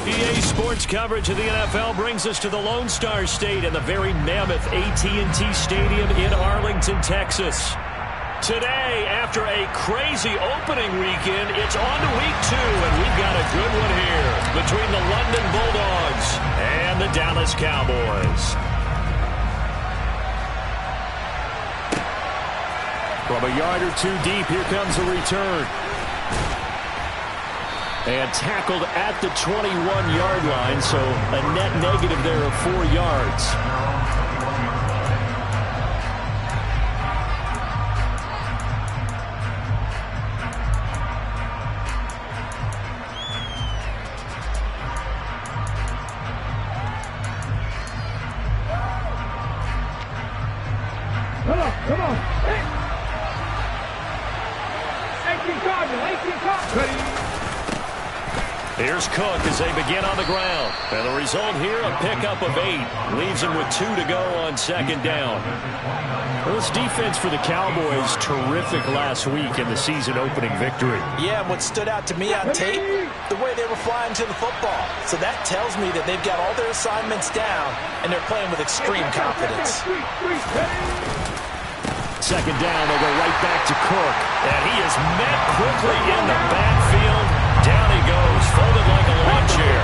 EA Sports coverage of the NFL brings us to the Lone Star State and the very mammoth AT&T Stadium in Arlington, Texas. Today, after a crazy opening weekend, it's on to week 2, and we've got a good one here between the London Bulldogs and the Dallas Cowboys. From a yard or two deep, here comes a return. And tackled at the 21-yard line, so a net negative there of 4 yards. Come on. Hey. 18 Cardinals. Here's Cook as they begin on the ground. And the result here, a pickup of 8. Leaves him with 2 to go on second down. Well, this defense for the Cowboys, terrific last week in the season opening victory. Yeah, and what stood out to me on tape, the way they were flying to the football. So that tells me that they've got all their assignments down, and they're playing with extreme confidence. Second down, they'll go right back to Cook. And he is met quickly in the backfield. Down he goes, folded like a lawn chair.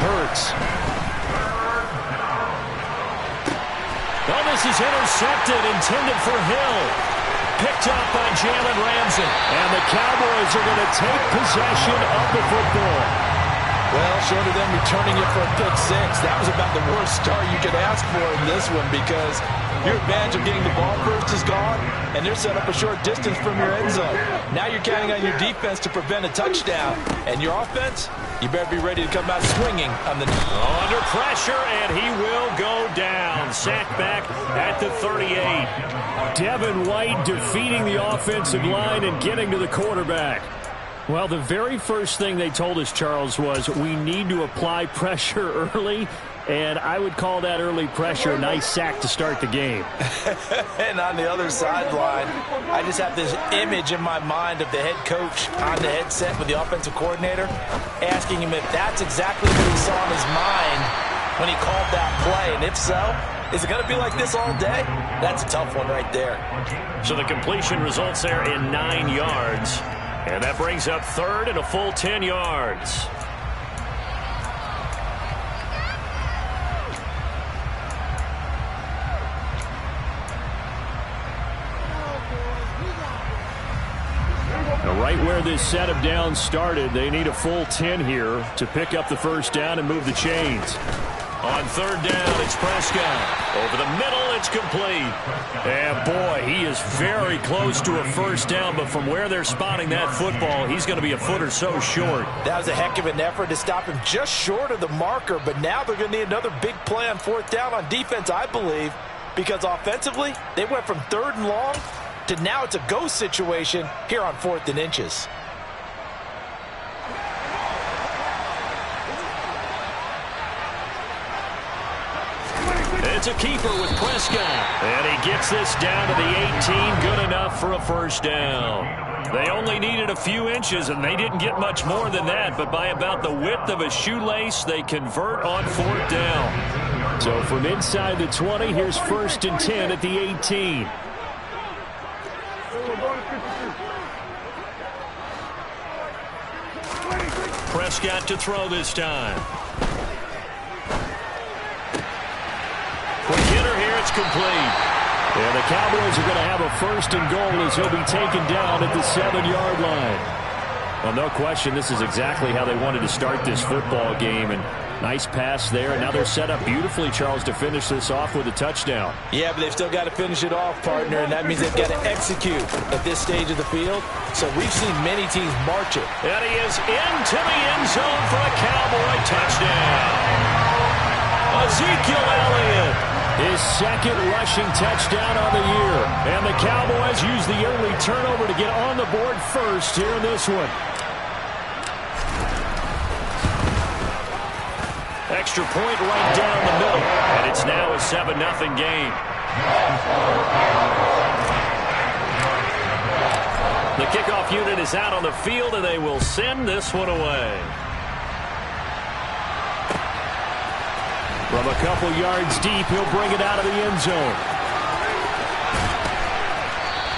Hurts. Oh, this is intercepted, intended for Hill. Picked up by Jalen Ramsey. And the Cowboys are going to take possession of the football. Well, short of them returning it for a pick 6, that was about the worst start you could ask for in this one, because your advantage of getting the ball first is gone, and they're set up a short distance from your end zone. Now you're counting on your defense to prevent a touchdown, and your offense, you better be ready to come out swinging on the... Under pressure, and he will go down. Sacked back at the 38. Devin White defeating the offensive line and getting to the quarterback. Well, the very first thing they told us, Charles, was we need to apply pressure early, and I would call that early pressure a nice sack to start the game. And on the other sideline, I just have this image in my mind of the head coach on the headset with the offensive coordinator, asking him if that's exactly what he saw in his mind when he called that play, and if so, is it going to be like this all day? That's a tough one right there. So the completion results there in 9 yards. And that brings up third and a full 10 yards. Now, right where this set of downs started, they need a full 10 here to pick up the first down and move the chains. On third down, it's Prescott. Over the middle, it's complete. And boy, he is very close to a first down, but from where they're spotting that football, he's going to be a foot or so short. That was a heck of an effort to stop him just short of the marker, but now they're going to need another big play on fourth down on defense, I believe, because offensively, they went from 3rd and long to now it's a go situation here on 4th and inches. It's a keeper with Prescott. And he gets this down to the 18. Good enough for a first down. They only needed a few inches, and they didn't get much more than that. But by about the width of a shoelace, they convert on 4th down. So from inside the 20, here's 1st and 10 at the 18. Prescott to throw this time. Quick hitter here, it's complete. And the Cowboys are going to have a 1st and goal as he'll be taken down at the 7-yard line. Well, no question, this is exactly how they wanted to start this football game. And nice pass there, and now they're set up beautifully, Charles, to finish this off with a touchdown. Yeah, but they've still got to finish it off, partner, and that means they've got to execute at this stage of the field. So we've seen many teams march it. And he is into the end zone for a Cowboy touchdown. Ezekiel Elliott, his 2nd rushing touchdown on the year. And the Cowboys use the early turnover to get on the board first here in this one. Extra point right down the middle. And it's now a 7-0 game. The kickoff unit is out on the field, and they will send this one away. From a couple yards deep, he'll bring it out of the end zone.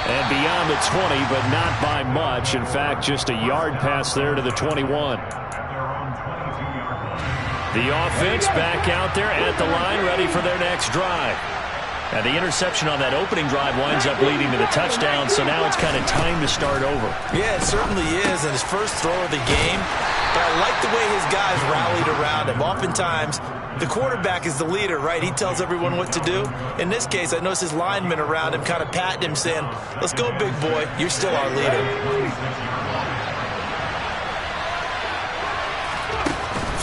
And beyond the 20, but not by much. In fact, just a yard pass there to the 21. The offense back out there at the line, ready for their next drive. And the interception on that opening drive winds up leading to the touchdown, so now it's kind of time to start over. Yeah, it certainly is, and his first throw of the game. But I like the way his guys rallied around him. Oftentimes, the quarterback is the leader, right? He tells everyone what to do. In this case, I noticed his linemen around him kind of patting him, saying, let's go, big boy. You're still our leader.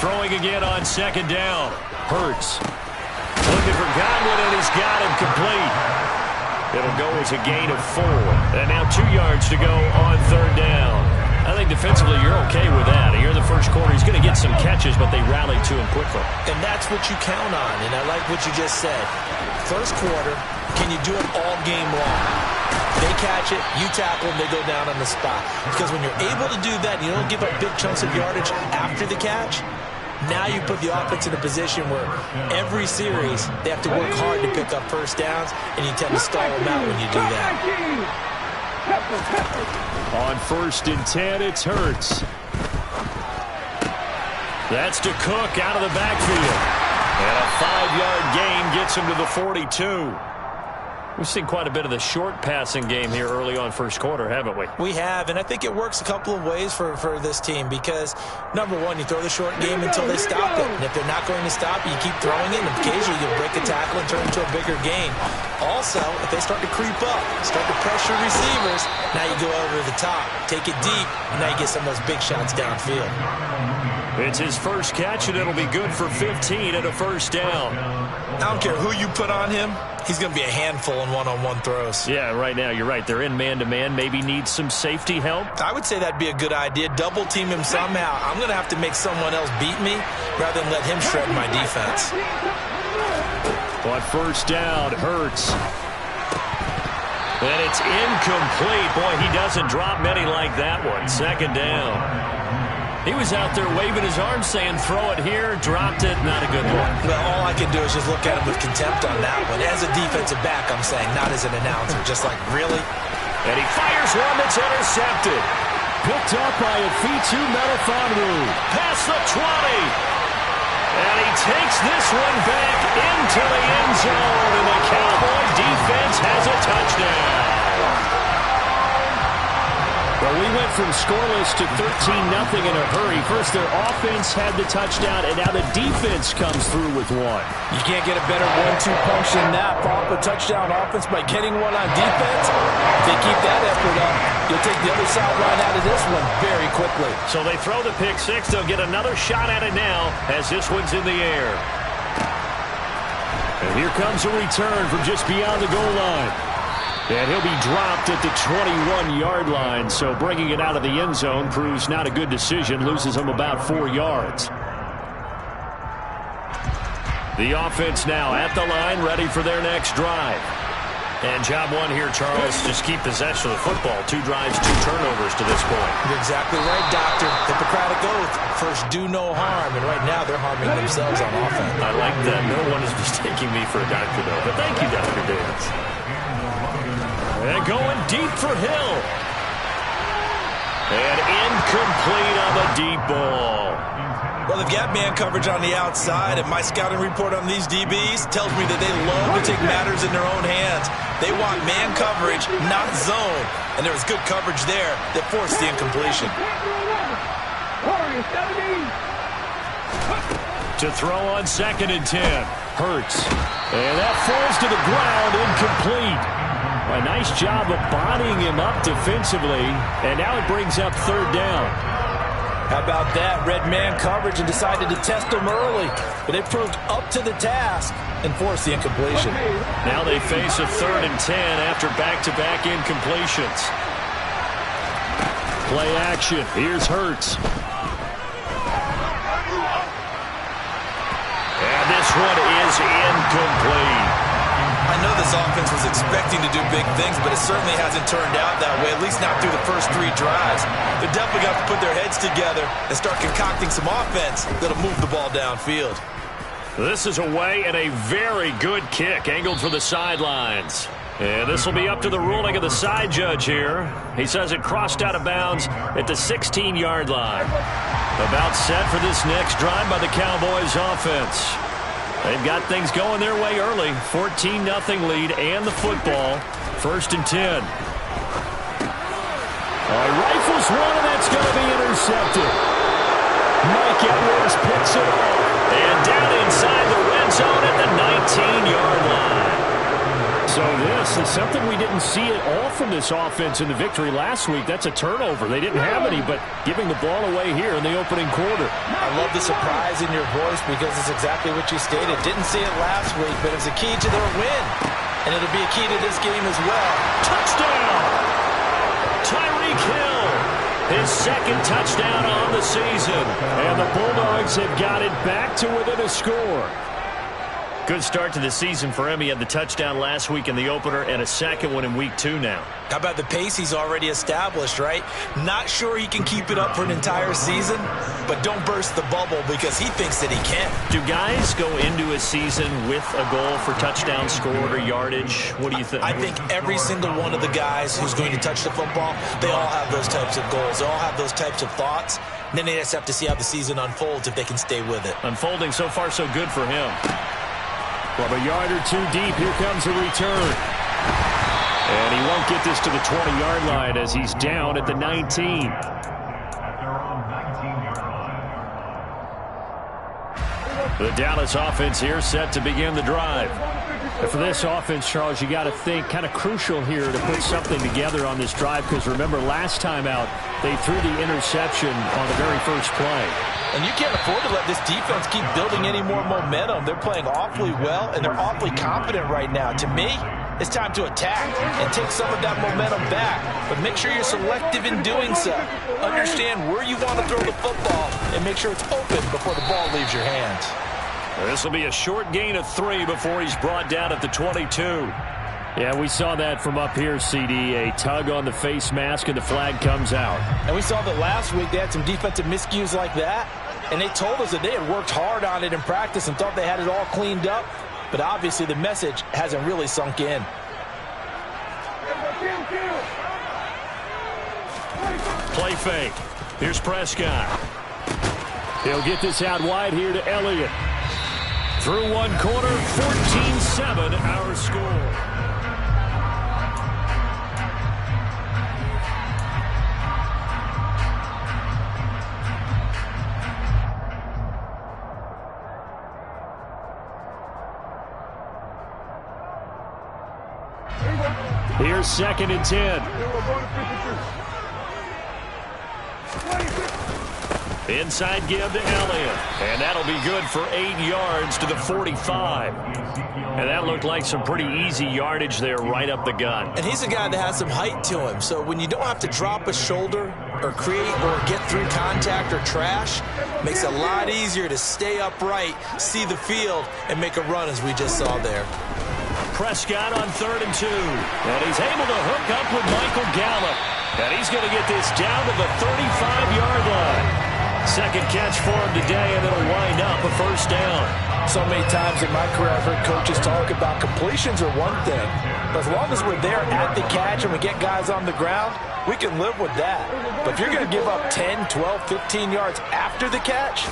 Throwing again on second down. Hurts. Looking for Godwin, and he's got him complete. It'll go as a gain of 4. And now 2 yards to go on third down. I think defensively you're okay with that. Here in the first quarter, he's going to get some catches, but they rallied to him quickly. And that's what you count on, and I like what you just said. First quarter, can you do it all game long? They catch it, you tackle them, they go down on the spot. Because when you're able to do that, you don't give up big chunks of yardage after the catch. Now you put the offense in a position where every series they have to work hard to pick up first downs, and you tend to stall them out when you do that. On 1st and 10, it's Hurts. That's to Cook out of the backfield. And a 5-yard gain gets him to the 42. We've seen quite a bit of the short passing game here early on first quarter, haven't we? We have, and I think it works a couple of ways for this team because, number one, you throw the short game until they stop it. And if they're not going to stop it, you keep throwing it, and occasionally you'll break a tackle and turn it into a bigger gain. Also, if they start to creep up, start to pressure receivers, now you go over the top, take it deep, and now you get some of those big shots downfield. It's his first catch, and it'll be good for 15 and a first down. I don't care who you put on him. He's going to be a handful in one-on-one throws. Yeah, right now, you're right. They're in man-to-man. Maybe need some safety help. I would say that'd be a good idea. Double team him somehow. I'm going to have to make someone else beat me rather than let him shred my defense. On first down, Hurts. And it's incomplete. Boy, he doesn't drop many like that one. Second down. He was out there waving his arms saying, throw it here, dropped it, not a good one. Well, all I can do is just look at him with contempt on that one. As a defensive back, I'm saying, not as an announcer. Just like, really? And he fires one that's intercepted. Picked up by Afitu Melifonwu. Past the 20. And he takes this one back into the end zone. And the Cowboy defense has a touchdown. Well, we went from scoreless to 13-0 in a hurry. First, their offense had the touchdown, and now the defense comes through with one. You can't get a better 1-2 punch than that. Follow up a touchdown offense by getting one on defense. If they keep that effort up, you'll take the other sideline out of this one very quickly. So they throw the pick six. They'll get another shot at it now as this one's in the air. And here comes a return from just beyond the goal line. And he'll be dropped at the 21-yard line, so bringing it out of the end zone proves not a good decision, loses him about 4 yards. The offense now at the line, ready for their next drive. And job one here, Charles, just keep possession of the football. 2 drives, 2 turnovers to this point. You're exactly right, Doctor. Hippocratic oath. First, do no harm. And right now, they're harming themselves on offense. I like that. No one is mistaking me for a doctor, though. But thank you, Dr. Davis. And going deep for Hill. And incomplete on the deep ball. Well, they've got man coverage on the outside, and my scouting report on these DBs tells me that they love to take matters in their own hands. They want man coverage, not zone. And there was good coverage there that forced the incompletion. To throw on 2nd and 10. Hurts. And that falls to the ground, incomplete. A nice job of bodying him up defensively, and now it brings up 3rd down. How about that? Red man coverage and decided to test him early, but they proved up to the task and forced the incompletion. Now they face a 3rd and 10 after back-to-back incompletions. Play action. Here's Hurts. And this one is incomplete. I know this offense was expecting to do big things, but it certainly hasn't turned out that way, at least not through the first 3 drives. They're definitely going to have to put their heads together and start concocting some offense that'll move the ball downfield. This is away and a very good kick angled for the sidelines. And this will be up to the ruling of the side judge here. He says it crossed out of bounds at the 16-yard line. About set for this next drive by the Cowboys offense. They've got things going their way early. 14-0 lead and the football. 1st and 10. Rifles one, and that's going to be intercepted. Mike Edwards picks it off. And down inside the red zone at the 19-yard line. So this is something we didn't see at all from this offense in the victory last week. That's a turnover. They didn't have any, but giving the ball away here in the opening quarter. I love the surprise in your voice because it's exactly what you stated. Didn't see it last week, but it's a key to their win. And it'll be a key to this game as well. Touchdown! Tyreek Hill, his 2nd touchdown on the season. And the Bulldogs have got it back to within a score. Good start to the season for him. He had the touchdown last week in the opener and a 2nd one in week 2 now. How about the pace he's already established, right? Not sure he can keep it up for an entire season, but don't burst the bubble because he thinks that he can. Do guys go into a season with a goal for touchdown scored or yardage? What do you think? I think every single one of the guys who's going to touch the football, they all have those types of goals. They all have those types of thoughts. And then they just have to see how the season unfolds if they can stay with it. Unfolding so far so good for him. From a yard or 2 deep, here comes a return. And he won't get this to the 20-yard line as he's down at the 19. The Dallas offense here set to begin the drive. And for this offense, Charles, you got to think kind of crucial here to put something together on this drive because remember last time out they threw the interception on the very first play. And you can't afford to let this defense keep building any more momentum. They're playing awfully well, and they're awfully confident right now. To me, it's time to attack and take some of that momentum back. But make sure you're selective in doing so. Understand where you want to throw the football and make sure it's open before the ball leaves your hands. This will be a short gain of 3 before he's brought down at the 22. Yeah, we saw that from up here, CD. A tug on the face mask, and the flag comes out. And we saw that last week they had some defensive miscues like that. And they told us that they had worked hard on it in practice and thought they had it all cleaned up. But obviously the message hasn't really sunk in. Play fake. Here's Prescott. He'll get this out wide here to Elliott. Through one quarter, 14-7 our score. Here's 2nd and 10. Inside give to Elliott. And that'll be good for 8 yards to the 45. And that looked like some pretty easy yardage there right up the gut. And he's a guy that has some height to him. So when you don't have to drop a shoulder or create or get through contact or trash, makes it a lot easier to stay upright, see the field, and make a run as we just saw there. Prescott on 3rd and 2. And he's able to hook up with Michael Gallup. And he's going to get this down to the 35-yard line. 2nd catch for him today, and it'll wind up a 1st down. So many times in my career I've heard coaches talk about completions are one thing. But as long as we're there at the catch and we get guys on the ground, we can live with that. But if you're going to give up 10, 12, 15 yards after the catch,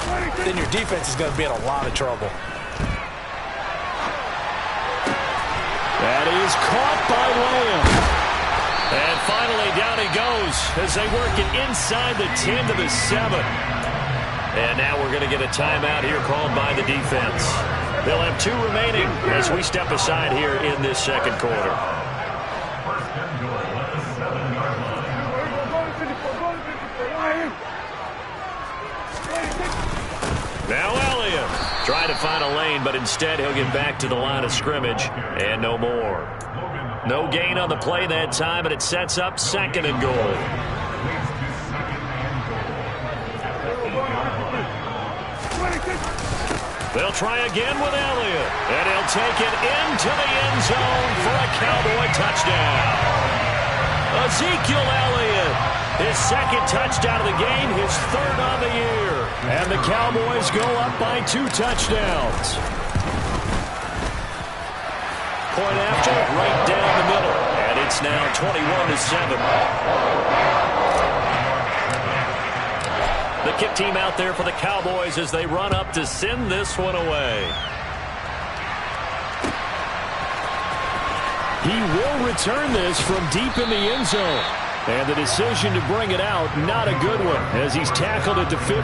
then your defense is going to be in a lot of trouble. That is caught by Lamb. And finally down he goes as they work it inside the 10 to the 7. And now we're going to get a timeout here called by the defense. They'll have 2 remaining as we step aside here in this 2nd quarter. Now Elliott trying to find a lane, but instead he'll get back to the line of scrimmage and no more. No gain on the play that time, and it sets up 2nd and goal. They'll try again with Elliott. And he'll take it into the end zone for a Cowboy touchdown. Ezekiel Elliott, his second touchdown of the game, his third on the year. And the Cowboys go up by 2 touchdowns. Point after, right down the middle. And it's now 21-7. The kick team out there for the Cowboys as they run up to send this one away. He will return this from deep in the end zone. And the decision to bring it out, not a good one, as he's tackled it to 15.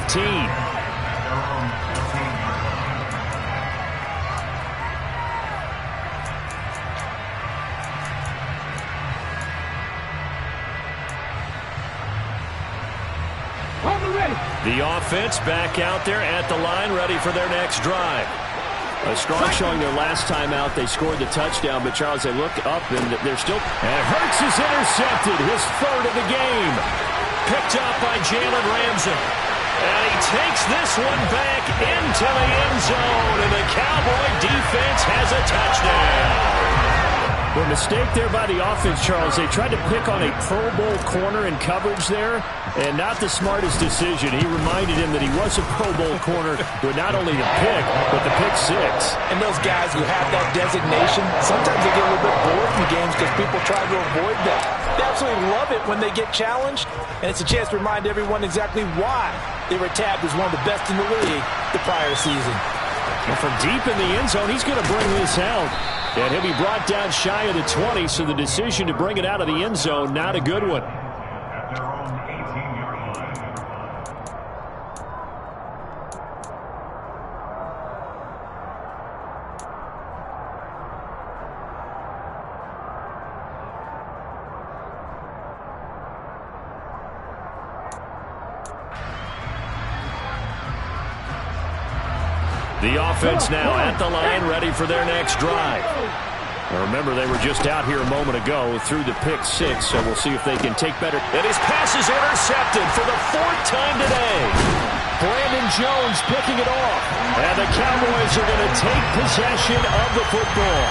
The offense back out there at the line, ready for their next drive. A strong showing their last time out. They scored the touchdown, but Charles, they look up and they're still... And Hurts is intercepted, his third of the game. Picked up by Jalen Ramsey. And he takes this one back into the end zone, and the Cowboy defense has a touchdown. A mistake there by the offense, Charles. They tried to pick on a Pro Bowl corner in coverage there, and not the smartest decision. He reminded him that he was a Pro Bowl corner with not only the pick, but the pick 6. And those guys who have that designation, sometimes they get a little bit bored in games because people try to avoid them. They absolutely love it when they get challenged, and it's a chance to remind everyone exactly why they were tabbed as one of the best in the league the prior season. And from deep in the end zone, he's going to bring this out. And he'll be brought down shy of the 20, so the decision to bring it out of the end zone, not a good one. The offense now at the line, ready for their next drive. Now remember, they were just out here a moment ago through the pick 6, so we'll see if they can take better. And his pass is intercepted for the 4th time today. Brandon Jones picking it off. And the Cowboys are going to take possession of the football.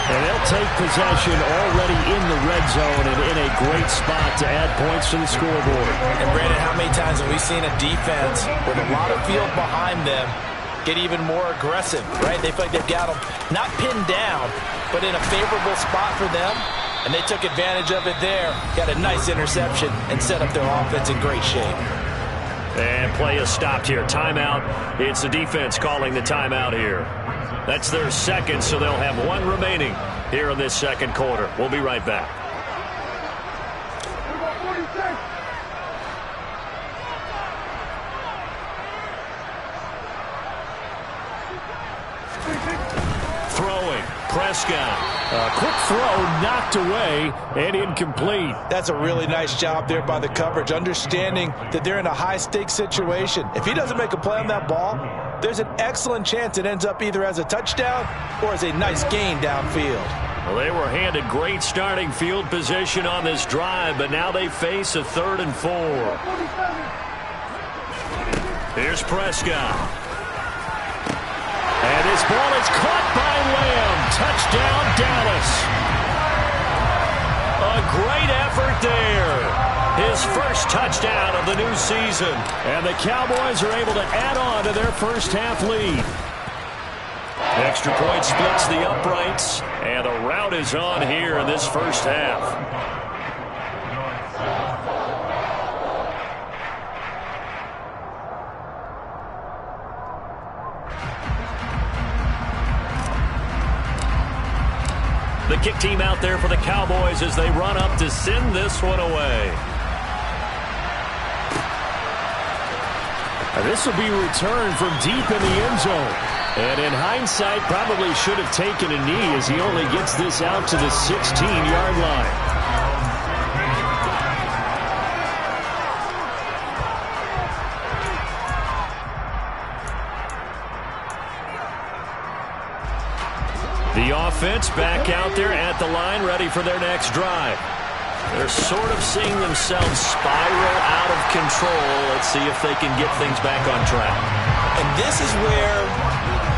And they'll take possession already in the red zone and in a great spot to add points to the scoreboard. And Brandon, how many times have we seen a defense with a lot of field behind them get even more aggressive, right? They feel like they've got them not pinned down, but in a favorable spot for them, and they took advantage of it there. Got a nice interception and set up their offense in great shape. And play is stopped here. Timeout. It's the defense calling the timeout here. That's their second, so they'll have 1 remaining here in this second quarter. We'll be right back. Throwing, Prescott. A quick throw knocked away and incomplete. That's a really nice job there by the coverage, understanding that they're in a high-stakes situation. If he doesn't make a play on that ball, there's an excellent chance it ends up either as a touchdown or as a nice gain downfield. Well, they were handed great starting field position on this drive, but now they face a 3rd and 4. Here's Prescott. And this ball is caught by Lamb. Touchdown, Dallas. A great effort there. His first touchdown of the new season. And the Cowboys are able to add on to their first half lead. Extra point splits the uprights. And the rout is on here in this first half. The kick team out there for the Cowboys as they run up to send this one away. And this will be returned from deep in the end zone. And in hindsight, probably should have taken a knee as he only gets this out to the 16-yard line. The offense back out there at the line, ready for their next drive. They're sort of seeing themselves spiral out of control. Let's see if they can get things back on track. And this is where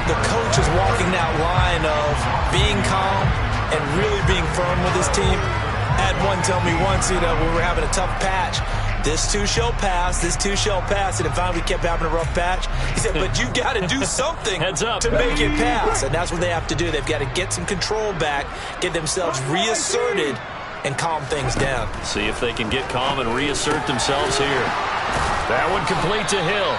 the coach is walking that line of being calm and really being firm with his team. I had one tell me once, when we were having a tough patch, this too shall pass, this too shall pass. And finally we kept having a rough patch. He said, but you got to do something to make it pass. And that's what they have to do. They've got to get some control back, get themselves reasserted, and calm things down. See if they can get calm and reassert themselves here. That one complete to Hill.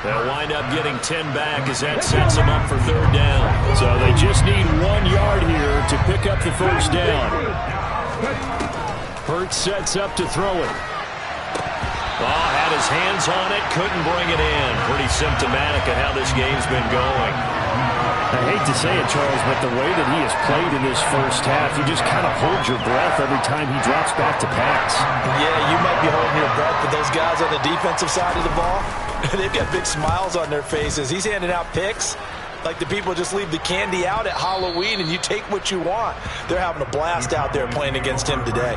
They'll wind up getting 10 back as that sets them up for third down. So they just need 1 yard here to pick up the first down. Hurts sets up to throw it. Oh, had his hands on it, couldn't bring it in. Pretty symptomatic of how this game's been going. I hate to say it, Charles, but the way that he has played in this first half, you just kind of hold your breath every time he drops back to pass. Yeah, you might be holding your breath, but those guys on the defensive side of the ball, they've got big smiles on their faces. He's handing out picks like the people just leave the candy out at Halloween and you take what you want. They're having a blast out there playing against him today.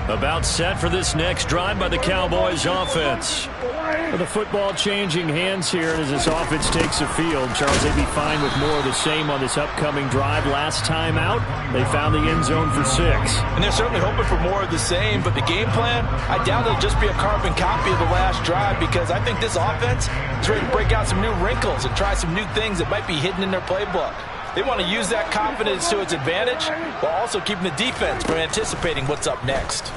About set for this next drive by the Cowboys offense. The football changing hands here, and as this offense takes the field, Charles, they'd be fine with more of the same on this upcoming drive. Last time out, they found the end zone for 6. And they're certainly hoping for more of the same, but the game plan, I doubt it'll just be a carbon copy of the last drive, because I think this offense is ready to break out some new wrinkles and try some new things that might be hidden in their playbook. They want to use that confidence to its advantage while also keeping the defense from anticipating what's up next.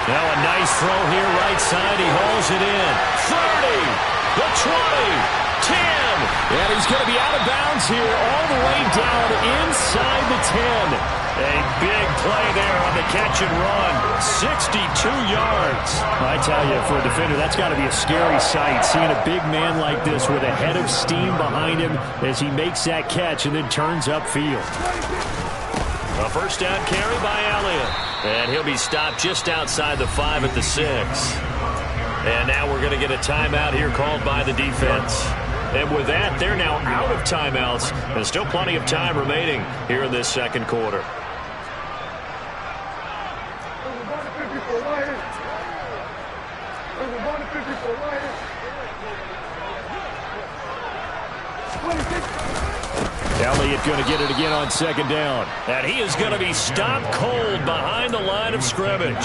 Now a nice throw here right side. He hauls it in. 30, the 20, 10. And he's going to be out of bounds here all the way down inside the 10. A big play there on the catch and run. 62 yards. I tell you, for a defender, that's got to be a scary sight, seeing a big man like this with a head of steam behind him as he makes that catch and then turns upfield. A first down carry by Elliott. And he'll be stopped just outside the 5 at the 6. And now we're going to get a timeout here called by the defense. And with that, they're now out of timeouts. There's still plenty of time remaining here in this second quarter. Elliott going to get it again on second down. And he is going to be stopped cold behind the line of scrimmage.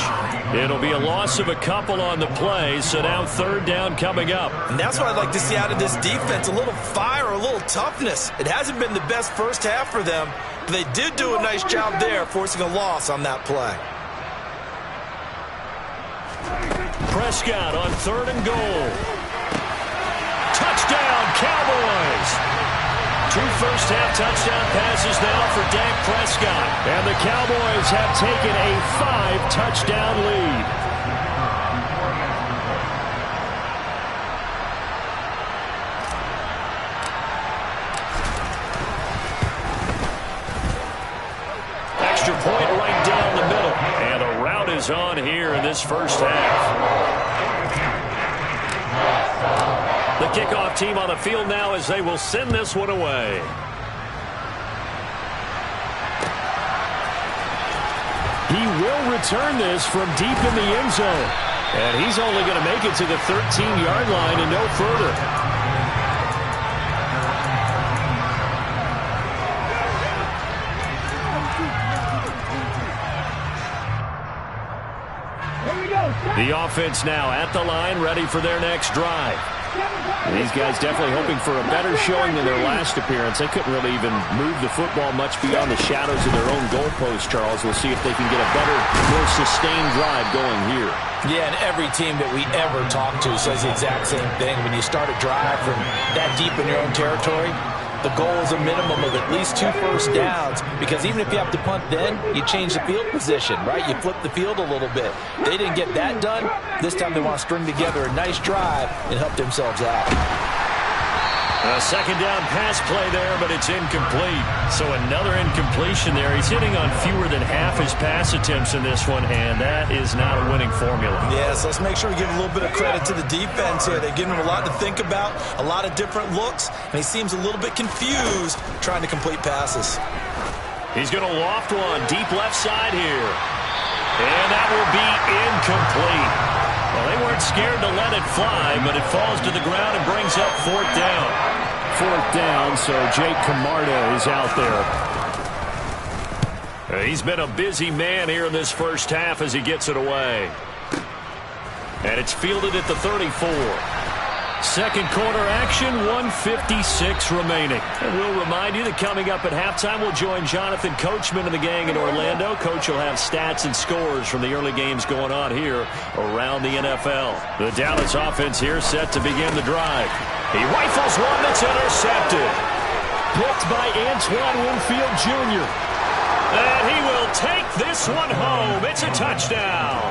It'll be a loss of a couple on the play, so now third down coming up. And that's what I'd like to see out of this defense, a little fire, a little toughness. It hasn't been the best first half for them, but they did do a nice job there, forcing a loss on that play. Prescott on third and goal. Touchdown, Cowboys! 2 first-half touchdown passes now for Dak Prescott. And the Cowboys have taken a 5-touchdown lead. Extra point right down the middle. And a rout is on here in this first half. The kickoff team on the field now as they will send this one away. He will return this from deep in the end zone. And he's only going to make it to the 13-yard line and no further. The offense now at the line, ready for their next drive. These guys definitely hoping for a better showing than their last appearance. They couldn't really even move the football much beyond the shadows of their own goalpost, Charles. We'll see if they can get a better, more sustained drive going here. Yeah, and every team that we ever talk to says the exact same thing. When you start a drive from that deep in your own territory, the goal is a minimum of at least 2 first downs, because even if you have to punt then, you change the field position, right? You flip the field a little bit. They didn't get that done. This time they want to string together a nice drive and help themselves out. A second down pass play there, but it's incomplete. So another incompletion there. He's hitting on fewer than half his pass attempts in this one, and that is not a winning formula. Yes, let's make sure we give a little bit of credit to the defense here. They've given him a lot to think about, a lot of different looks, and he seems a little bit confused trying to complete passes. He's going to loft one deep left side here. And that will be incomplete. Well, they weren't scared to let it fly, but it falls to the ground and brings up fourth down. Fourth down, so Jake Camarda is out there. He's been a busy man here in this first half as he gets it away. And it's fielded at the 34. Second quarter action, 1:56 remaining. And we'll remind you that coming up at halftime, we'll join Jonathan Coachman and the gang in Orlando. Coach will have stats and scores from the early games going on here around the NFL. The Dallas offense here set to begin the drive. He rifles one that's intercepted. Picked by Antoine Winfield Jr. And he will take this one home. It's a touchdown.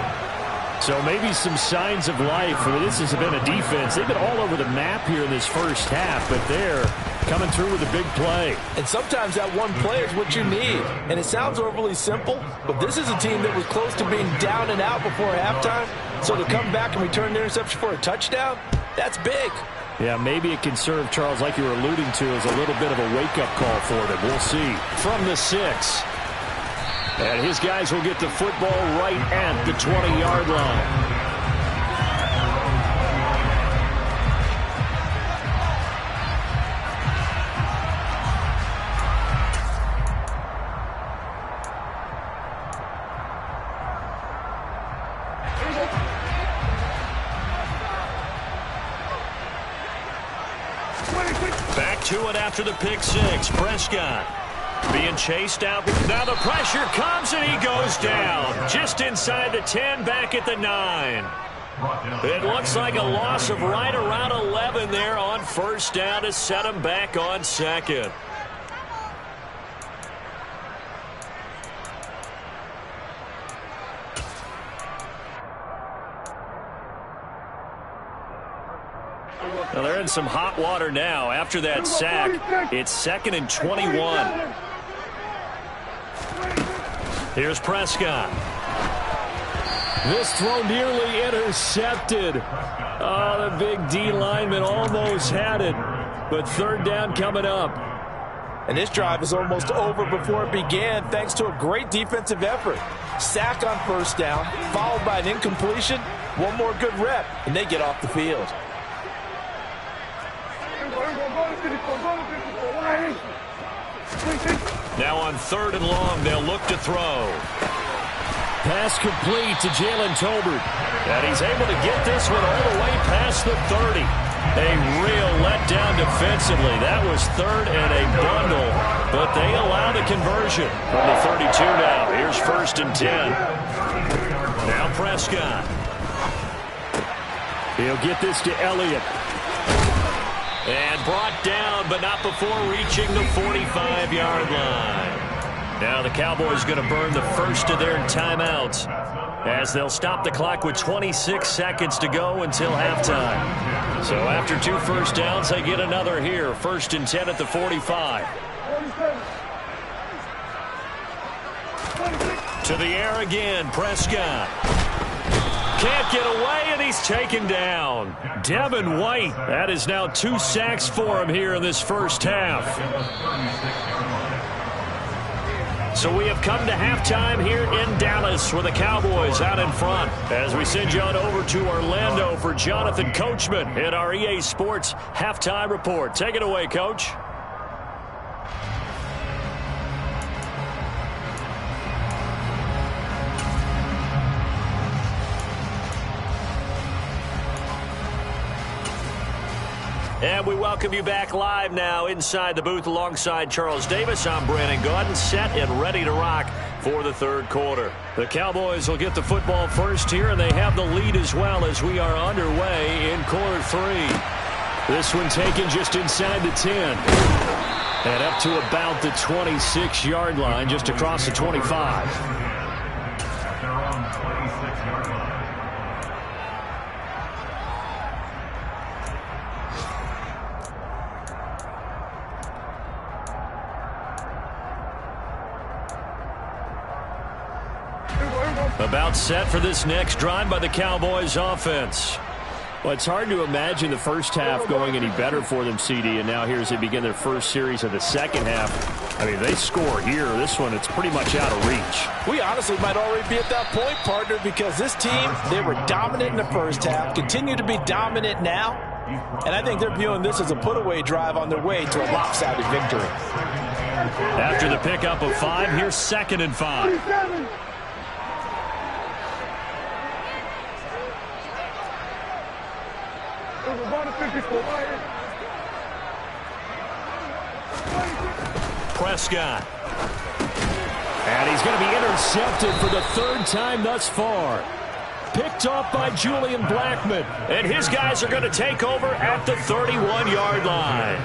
So maybe some signs of life. This has been a defense. They've been all over the map here in this first half, but they're coming through with a big play. And sometimes that one play is what you need. And it sounds overly simple, but this is a team that was close to being down and out before halftime. So to come back and return the interception for a touchdown, that's big. Yeah, maybe it can serve, Charles, like you were alluding to, as a little bit of a wake-up call for them. We'll see. From the 6. And his guys will get the football right at the 20-yard line. Back to it after the pick 6. Prescott being chased out. Now the pressure comes and he goes down. Just inside the 10, back at the 9. It looks like a loss of right around 11 there on first down to set him back on second. Well, they're in some hot water now. After that sack, it's 2nd and 21. Here's Prescott. This throw nearly intercepted. Oh, the big D lineman almost had it. But third down coming up. And this drive is almost over before it began thanks to a great defensive effort. Sack on first down, followed by an incompletion. One more good rep, and they get off the field. Now on 3rd and long, they'll look to throw. Pass complete to Jalen Tolbert. And he's able to get this one all the way past the 30. A real letdown defensively. That was 3rd and a bundle, but they allow the conversion. From the 32 now, here's 1st and 10. Now Prescott. He'll get this to Elliott. And brought down, but not before reaching the 45-yard line. Now the Cowboys going to burn the first of their timeouts as they'll stop the clock with 26 seconds to go until halftime. So after 2 first downs, they get another here. 1st and 10 at the 45. To the air again, Prescott. Can't get away, and he's taken down. Devin White, that is now 2 sacks for him here in this first half. So we have come to halftime here in Dallas with the Cowboys out in front. As we send you on over to Orlando for Jonathan Coachman in our EA Sports Halftime Report. Take it away, Coach. And we welcome you back live now inside the booth alongside Charles Davis. I'm Brandon Gaudin, set and ready to rock for the 3rd quarter. The Cowboys will get the football first here, and they have the lead as well as we are underway in quarter 3. This one taken just inside the 10. And up to about the 26-yard line, just across the 25. About set for this next drive by the Cowboys offense. Well, it's hard to imagine the first half going any better for them, CD, and now here as they begin their first series of the second half. I mean, they score here. This one, it's pretty much out of reach. We honestly might already be at that point, partner, because this team, they were dominant in the first half, continue to be dominant now, and I think they're viewing this as a put-away drive on their way to a lopsided victory. After the pickup of 5, here's 2nd and 5. Prescott. And he's going to be intercepted for the 3rd time thus far. Picked off by Julian Blackmon. And his guys are going to take over at the 31-yard line.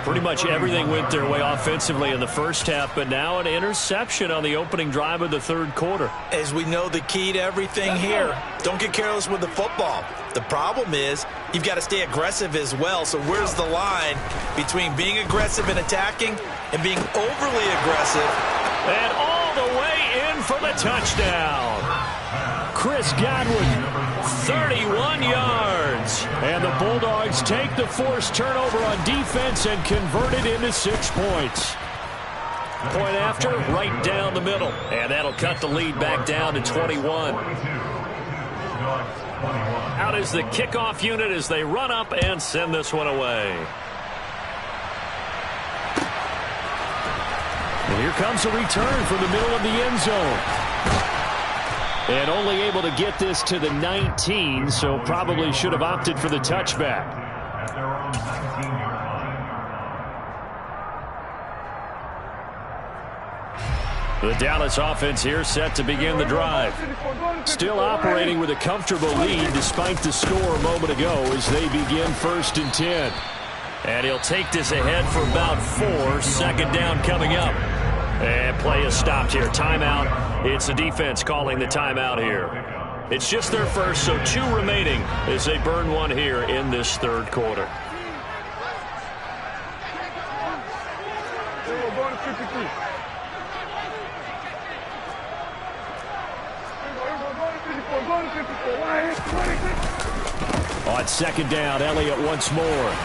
Pretty much everything went their way offensively in the first half, but now an interception on the opening drive of the 3rd quarter. As we know, the key to everything here, don't get careless with the football. The problem is you've got to stay aggressive as well. So where's the line between being aggressive and attacking and being overly aggressive? And all the way in for the touchdown. Chris Godwin, 31 yards. And the Bulldogs take the forced turnover on defense and convert it into 6 points. Point after, right down the middle. And that'll cut the lead back down to 21. Out is the kickoff unit as they run up and send this one away. And here comes a return from the middle of the end zone. And only able to get this to the 19, so probably should have opted for the touchback. The Dallas offense here set to begin the drive. Still operating with a comfortable lead despite the score a moment ago as they begin 1st and 10. And he'll take this ahead for about 4. 2nd down coming up. And play is stopped here. Timeout. It's the defense calling the timeout here. It's just their first, so 2 remaining as they burn one here in this 3rd quarter. On 2nd down, Elliott once more.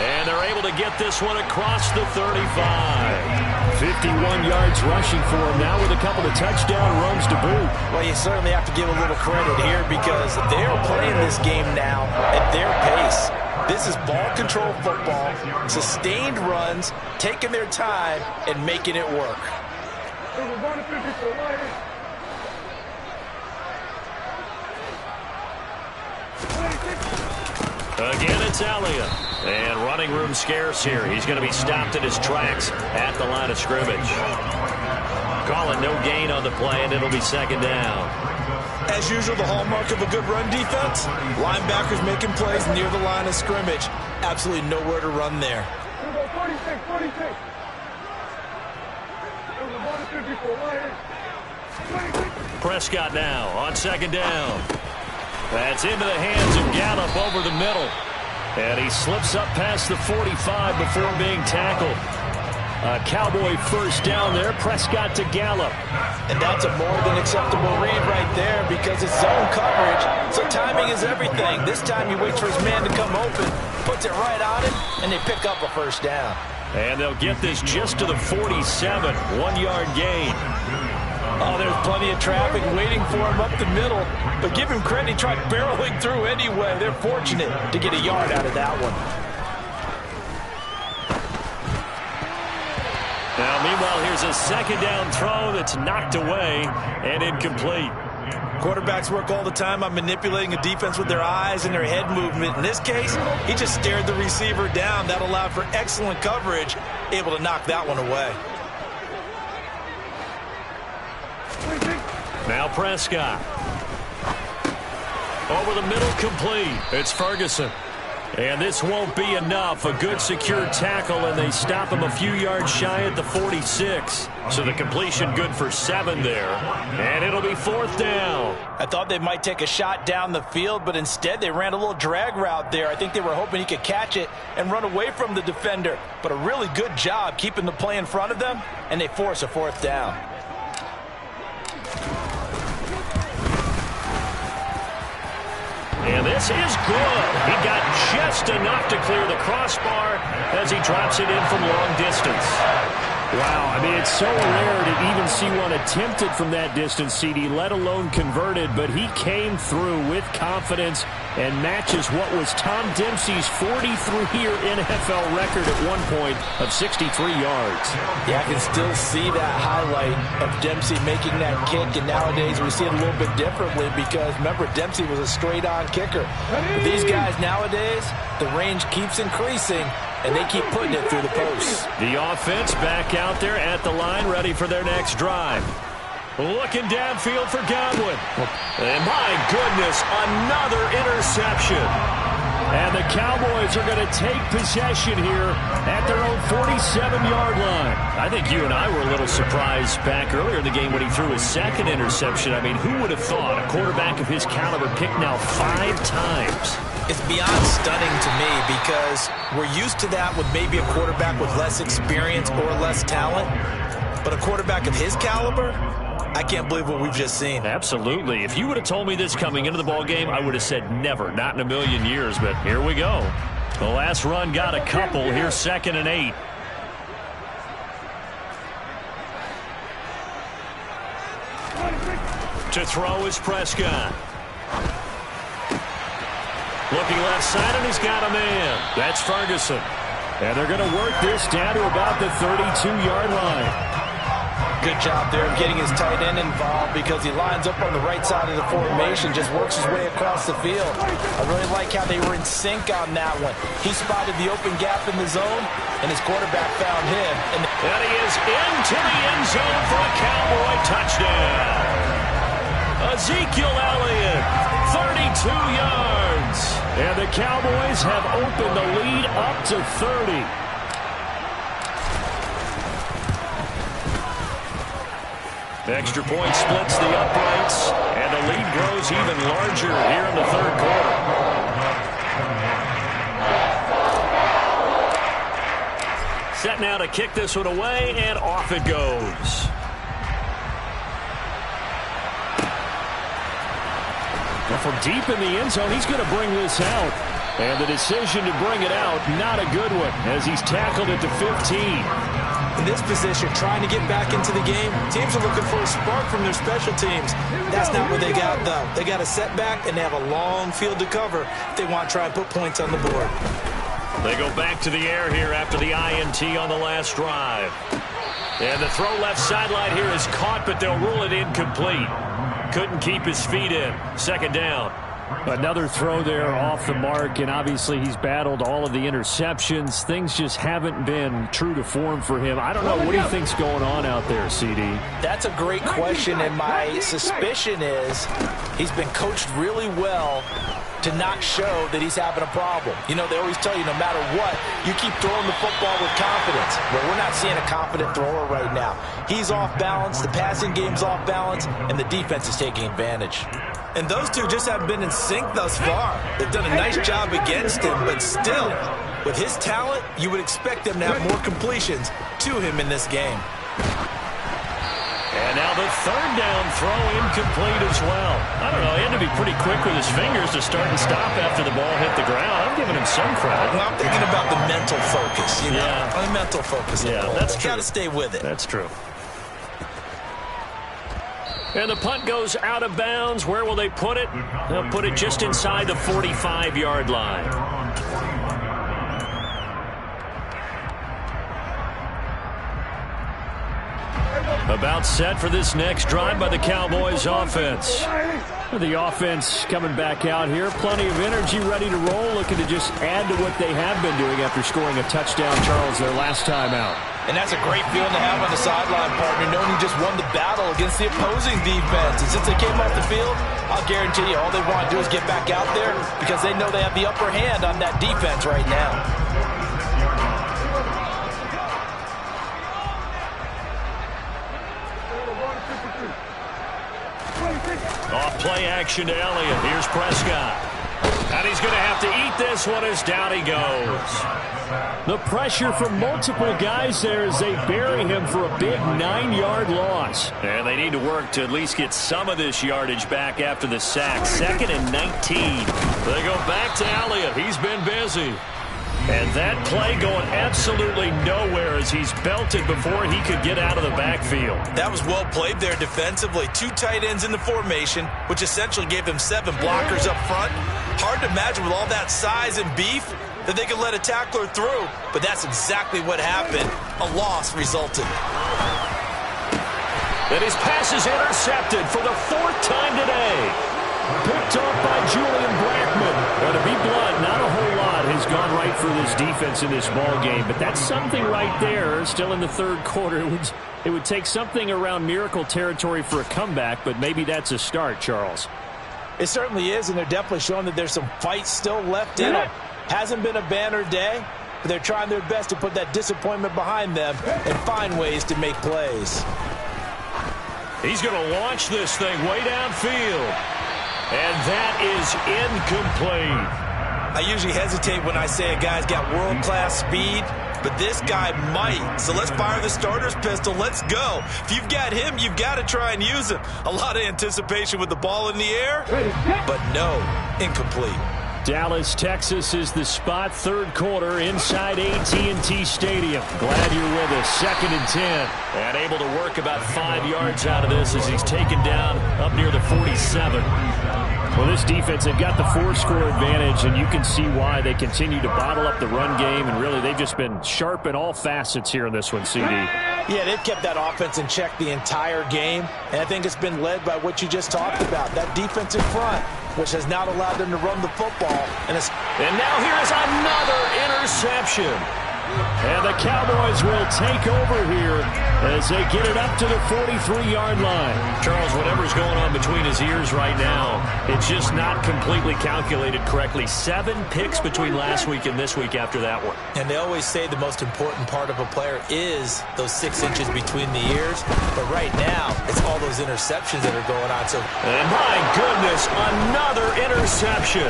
And they're able to get this one across the 35. 51 yards rushing for him now with a couple of touchdown runs to boot. Well, you certainly have to give a little credit here because they're playing this game now at their pace. This is ball control football, sustained runs, taking their time and making it work. Again, it's Elliott. And running room scarce here. He's going to be stopped in his tracks at the line of scrimmage. Call it no gain on the play, and it'll be 2nd down. As usual, the hallmark of a good run defense, linebackers making plays near the line of scrimmage. Absolutely nowhere to run there. Prescott now on 2nd down. That's into the hands of Gallup over the middle. And he slips up past the 45 before being tackled. A Cowboy 1st down there. Prescott to Gallup. And that's a more than acceptable read right there because it's zone coverage. So timing is everything. This time he waits for his man to come open, puts it right on him, and they pick up a 1st down. And they'll get this just to the 47. 1-yard gain. Oh, there's plenty of traffic waiting for him up the middle. But give him credit, he tried barreling through anyway. They're fortunate to get a yard out of that one. Now, meanwhile, here's a 2nd down throw that's knocked away and incomplete. Quarterbacks work all the time on manipulating a defense with their eyes and their head movement. In this case, he just stared the receiver down. That allowed for excellent coverage, able to knock that one away. Now Prescott. Over the middle, complete. It's Ferguson. And this won't be enough. A good secure tackle, and they stop him a few yards shy at the 46. So the completion good for 7 there. And it'll be 4th down. I thought they might take a shot down the field, but instead they ran a little drag route there. I think they were hoping he could catch it and run away from the defender. But a really good job keeping the play in front of them, and they force a 4th down. And this is good. He got just enough to clear the crossbar as he drops it in from long distance. Wow, I mean, it's so rare to even see one attempted from that distance, CD, let alone converted, but he came through with confidence and matches what was Tom Dempsey's 43-year NFL record at one point of 63 yards. Yeah, I can still see that highlight of Dempsey making that kick, and nowadays we see it a little bit differently because, remember, Dempsey was a straight-on kicker. But these guys nowadays, the range keeps increasing, and they keep putting it through the posts. The offense back out there at the line, ready for their next drive. Looking downfield for Godwin. And my goodness, another interception. And the Cowboys are going to take possession here at their own 47-yard line. I think you and I were a little surprised back earlier in the game when he threw his second interception. I mean, who would have thought a quarterback of his caliber picked now 5 times? It's beyond stunning to me because we're used to that with maybe a quarterback with less experience or less talent. But a quarterback of his caliber, I can't believe what we've just seen. Absolutely. If you would have told me this coming into the ball game, I would have said never, not in a million years. But here we go. The last run got a couple. Here's 2nd and 8. To throw is Prescott. Looking left side, and he's got a man. That's Ferguson. And they're going to work this down to about the 32-yard line. Good job there of getting his tight end involved because he lines up on the right side of the formation, just works his way across the field. I really like how they were in sync on that one. He spotted the open gap in the zone, and his quarterback found him. And he is into the end zone for a Cowboy touchdown. Ezekiel Elliott, 32 yards. And the Cowboys have opened the lead up to 30. The extra point splits the uprights, and the lead grows even larger here in the third quarter. Set now to kick this one away, and off it goes. From deep in the end zone, he's going to bring this out. And the decision to bring it out, not a good one, as he's tackled at the 15. In this position, trying to get back into the game, teams are looking for a spark from their special teams. That's not what they got, though. They got a setback, and they have a long field to cover if they want to try and put points on the board. They go back to the air here after the INT on the last drive. And the throw left sideline here is caught, but they'll rule it incomplete. Couldn't keep his feet in. 2nd down. Another throw there off the mark, and obviously he's battled all of the interceptions. Things just haven't been true to form for him. I don't know. What do you think's going on out there, CD? That's a great question, and my suspicion is he's been coached really well to not show that he's having a problem. You know, they always tell you no matter what, you keep throwing the football with confidence. Well, we're not seeing a confident thrower right now. He's off balance, the passing game's off balance, and the defense is taking advantage. And those two just haven't been in sync thus far. They've done a nice job against him, but still, with his talent, you would expect them to have more completions to him in this game. And now the 3rd down throw incomplete as well. I don't know, he had to be pretty quick with his fingers to start and stop after the ball hit the ground. I'm giving him some credit. Well, I'm thinking about the mental focus, you know? Yeah. The mental focus. Yeah, that's true. Got to stay with it. That's true. And the punt goes out of bounds. Where will they put it? They'll put it just inside the 45-yard line. About set for this next drive by the Cowboys offense. The offense coming back out here. Plenty of energy, ready to roll, looking to just add to what they have been doing after scoring a touchdown, Charles, their last time out. And that's a great feeling to have on the sideline, partner, knowing you just won the battle against the opposing defense. And since they came off the field, I'll guarantee you all they want to do is get back out there because they know they have the upper hand on that defense right now. Off play action to Elliott. Here's Prescott. And he's going to have to eat this one as down he goes. The pressure from multiple guys there as they bury him for a big 9-yard loss. And they need to work to at least get some of this yardage back after the sack. 2nd and 19. They go back to Elliott. He's been busy. And that play going absolutely nowhere as he's belted before he could get out of the backfield. That was well played there defensively. 2 tight ends in the formation, which essentially gave them 7 blockers up front. Hard to imagine with all that size and beef that they could let a tackler through, but that's exactly what happened. A loss resulted. And his pass is intercepted for the 4th time today. Picked off by Julian Blackman. Well, to be blunt, not a whole lot has gone right for this defense in this ball game, but that's something right there. Still in the 3rd quarter. It would take something around miracle territory for a comeback, but maybe that's a start, Charles. It certainly is, and they're definitely showing that there's some fight still left in them. Hasn't been a banner day, but they're trying their best to put that disappointment behind them and find ways to make plays. He's going to launch this thing way downfield. And that is incomplete. I usually hesitate when I say a guy's got world-class speed, but this guy might. So let's fire the starter's pistol. Let's go. If you've got him, you've got to try and use him. A lot of anticipation with the ball in the air, but no, incomplete. Dallas, Texas is the spot. 3rd quarter inside AT&T Stadium. Glad you're with us. 2nd and 10. And able to work about 5 yards out of this as he's taken down up near the 47. Well, this defense, they've got the 4-score advantage, and you can see why they continue to bottle up the run game, and really they've just been sharp in all facets here in this one, CD. Yeah, they've kept that offense in check the entire game, and I think it's been led by what you just talked about, that defensive front, which has not allowed them to run the football. And now here is another interception. And the Cowboys will take over here as they get it up to the 43-yard line. Charles, whatever's going on between his ears right now, it's just not completely calculated correctly. 7 picks between last week and this week after that one. And they always say the most important part of a player is those 6 inches between the ears. But right now, it's all those interceptions that are going on. And my goodness, another interception.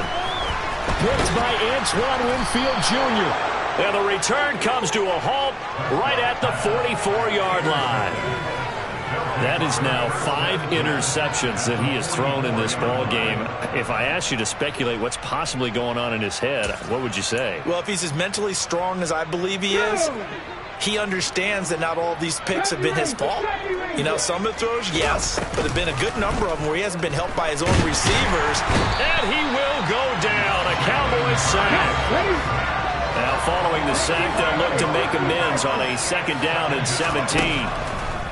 Picked by Antoine Winfield Jr. And the return comes to a halt right at the 44-yard line. That is now 5 interceptions that he has thrown in this ball game. If I asked you to speculate what's possibly going on in his head, what would you say? Well, if he's as mentally strong as I believe he is, he understands that not all of these picks have been his fault. You know, some of the throws, yes, but there have been a good number of them where he hasn't been helped by his own receivers. And he will go down. A Cowboys sack. Now, following the sack, they'll look to make amends on a 2nd down and 17.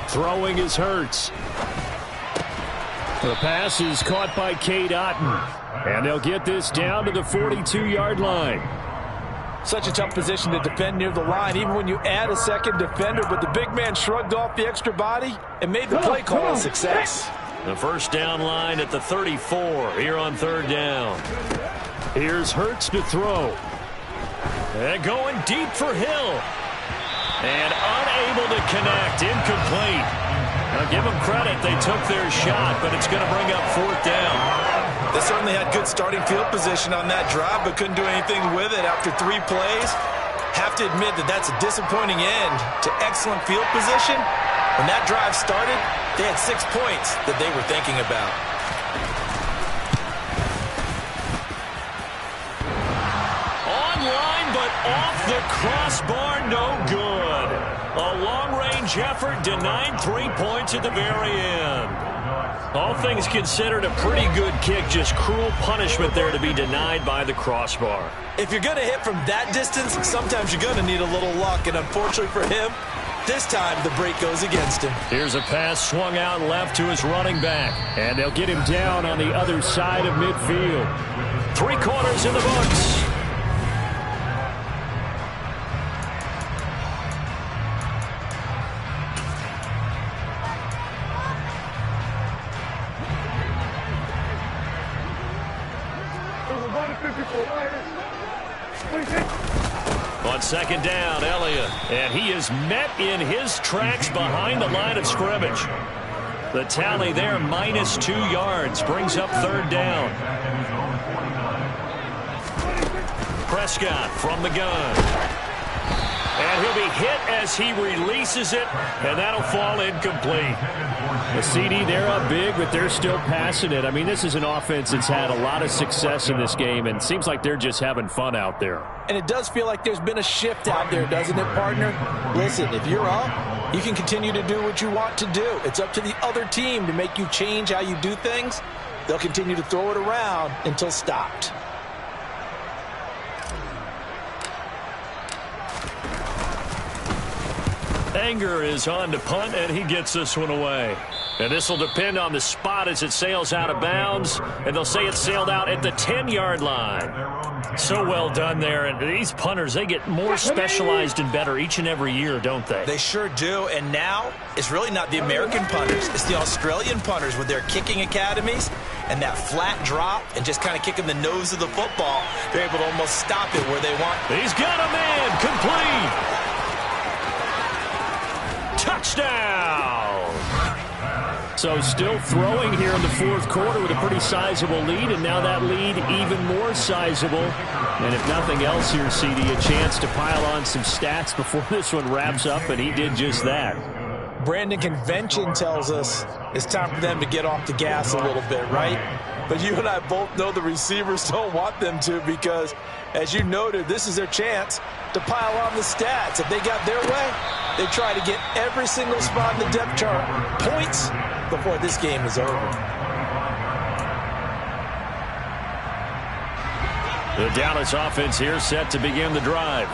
Throwing is Hurts. The pass is caught by Cade Otton. And they'll get this down to the 42-yard line. Such a tough position to defend near the line, even when you add a 2nd defender. But the big man shrugged off the extra body and made the play call a success. The 1st down line at the 34 here on 3rd down. Here's Hurts to throw. And going deep for Hill. And unable to connect. Incomplete. Now give them credit. They took their shot, but it's going to bring up 4th down. They certainly had good starting field position on that drive, but couldn't do anything with it after 3 plays. Have to admit that that's a disappointing end to excellent field position. When that drive started, they had 6 points that they were thinking about. Off the crossbar, no good. A long-range effort denied 3 points at the very end. All things considered, a pretty good kick, just cruel punishment there to be denied by the crossbar. If you're going to hit from that distance, sometimes you're going to need a little luck, and unfortunately for him, this time the break goes against him. Here's a pass swung out left to his running back, and they'll get him down on the other side of midfield. 3 quarters in the books. On 2nd down, Elliott. And he is met in his tracks behind the line of scrimmage. The tally there, -2 yards, brings up 3rd down. Prescott from the gun. And he'll be hit as he releases it, and that'll fall incomplete. The CD, they're up big, but they're still passing it. I mean, this is an offense that's had a lot of success in this game, and it seems like they're just having fun out there. And it does feel like there's been a shift out there, doesn't it, partner? Listen, if you're up, you can continue to do what you want to do. It's up to the other team to make you change how you do things. They'll continue to throw it around until stopped. Anger is on to punt, and he gets this one away. And this will depend on the spot as it sails out of bounds, and they'll say it sailed out at the 10-yard line. So well done there. And these punters, they get more specialized and better each and every year, don't they? They sure do. And now it's really not the American punters. It's the Australian punters with their kicking academies and that flat drop and just kind of kicking the nose of the football. They're able to almost stop it where they want. He's got a man. Complete. Touchdown! So still throwing here in the fourth quarter with a pretty sizable lead, and now that lead even more sizable. And if nothing else here, CD, a chance to pile on some stats before this one wraps up, and he did just that. Brandon, convention tells us it's time for them to get off the gas a little bit, right? But you and I both know the receivers don't want them to because, as you noted, this is their chance to pile on the stats. If they got their way, they try to get every single spot in the depth chart points before this game is over. The Dallas offense here set to begin the drive.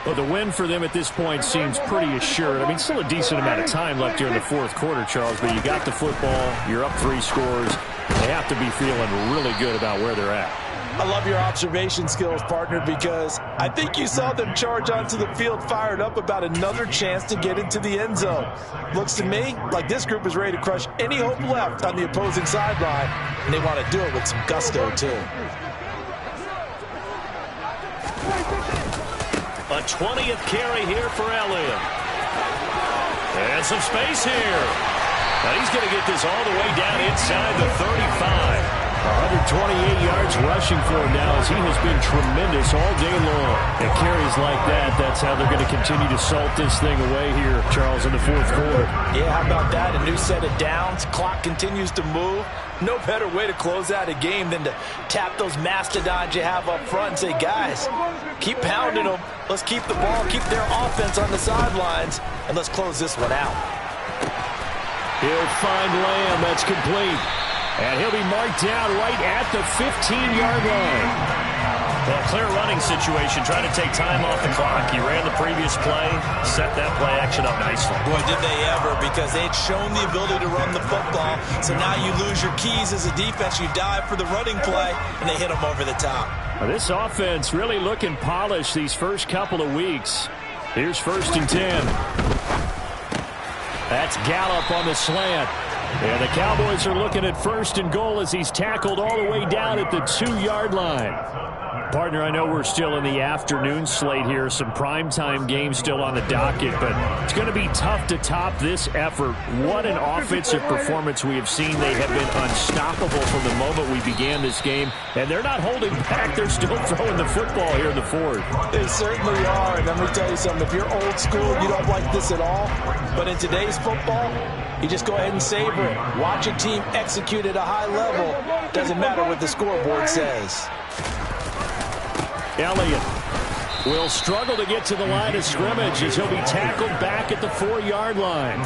Well, the win for them at this point seems pretty assured. I mean, still a decent amount of time left here in the fourth quarter, Charles, but you got the football, you're up 3 scores. They have to be feeling really good about where they're at. I love your observation skills, partner, because I think you saw them charge onto the field fired up about another chance to get into the end zone. Looks to me like this group is ready to crush any hope left on the opposing sideline, and they want to do it with some gusto, too. A 20th carry here for Elliott. And some space here. Now he's going to get this all the way down inside the 35. 128 yards rushing for him now as he has been tremendous all day long. And carries like that, that's how they're going to continue to salt this thing away here, Charles, in the fourth quarter. Yeah, how about that? A new set of downs. Clock continues to move. No better way to close out a game than to tap those mastodons you have up front and say, guys, keep pounding them. Let's keep the ball, keep their offense on the sidelines, and let's close this one out. He'll find Lamb. That's complete. And he'll be marked down right at the 15-yard line. Well, clear running situation, trying to take time off the clock. He ran the previous play, set that play action up nicely. Boy, did they ever, because they'd shown the ability to run the football. So now you lose your keys as a defense. You dive for the running play, and they hit them over the top. Now, this offense really looking polished these first couple of weeks. Here's 1st and 10. That's Gallup on the slant. And the Cowboys are looking at 1st and goal as he's tackled all the way down at the 2-yard line. Partner, I know we're still in the afternoon slate here. Some primetime games still on the docket, but it's going to be tough to top this effort. What an offensive performance we have seen. They have been unstoppable from the moment we began this game, and they're not holding back. They're still throwing the football here in the fourth. They certainly are, and let me tell you something. If you're old school, you don't like this at all, but in today's football, you just go ahead and savor it. Watch a team execute at a high level. Doesn't matter what the scoreboard says. Elliott will struggle to get to the line of scrimmage as he'll be tackled back at the 4-yard line.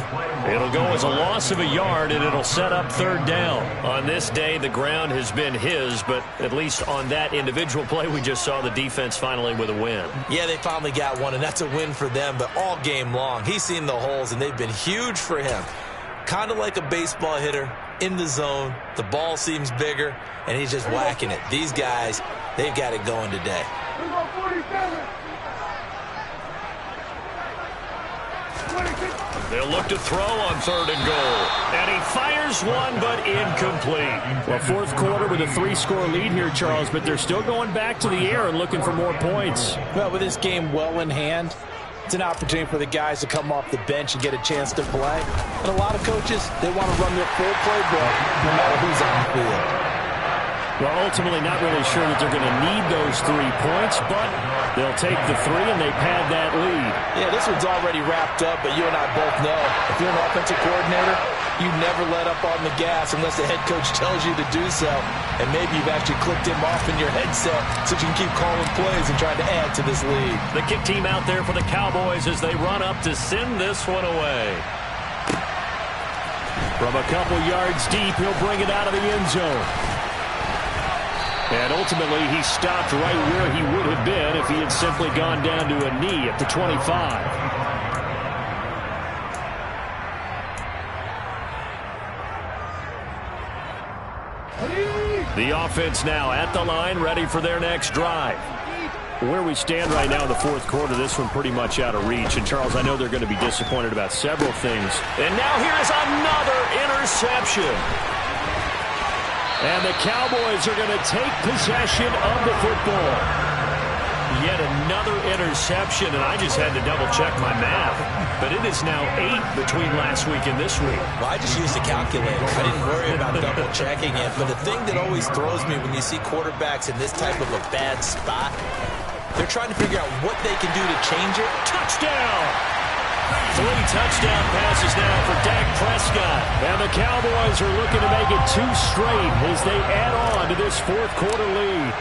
It'll go as a loss of a yard, and it'll set up 3rd down. On this day, the ground has been his, but at least on that individual play, we just saw the defense finally with a win. Yeah, they finally got one, and that's a win for them, but all game long, he's seen the holes, and they've been huge for him. Kind of like a baseball hitter in the zone. The ball seems bigger, and he's just whacking it. These guys, they've got it going today. They'll look to throw on 3rd and goal. And he fires one, but incomplete. Well, fourth quarter with a 3-score lead here, Charles, but they're still going back to the air and looking for more points. Well, with this game well in hand, it's an opportunity for the guys to come off the bench and get a chance to play. And a lot of coaches, they want to run their full playbook no matter who's on the field. Well, ultimately not really sure that they're going to need those 3 points, but they'll take the 3 and they pad that lead. Yeah, this one's already wrapped up, but you and I both know if you're an offensive coordinator, you never let up on the gas unless the head coach tells you to do so. And maybe you've actually clicked him off in your headset so you can keep calling plays and trying to add to this lead. The kick team out there for the Cowboys as they run up to send this one away. From a couple yards deep, he'll bring it out of the end zone. And ultimately, he stopped right where he would have been if he had simply gone down to a knee at the 25. The offense now at the line, ready for their next drive. Where we stand right now in the fourth quarter, this one pretty much out of reach. And, Charles, I know they're going to be disappointed about several things. And now here's another interception. And the Cowboys are going to take possession of the football. Yet another interception, and I just had to double-check my math. But it is now 8 between last week and this week. Well, I just used a calculator. I didn't worry about double-checking it. But the thing that always throws me when you see quarterbacks in this type of a bad spot, they're trying to figure out what they can do to change it. Touchdown! 3 touchdown passes now for Dak Prescott. And the Cowboys are looking to make it 2 straight as they add on to this fourth quarter lead.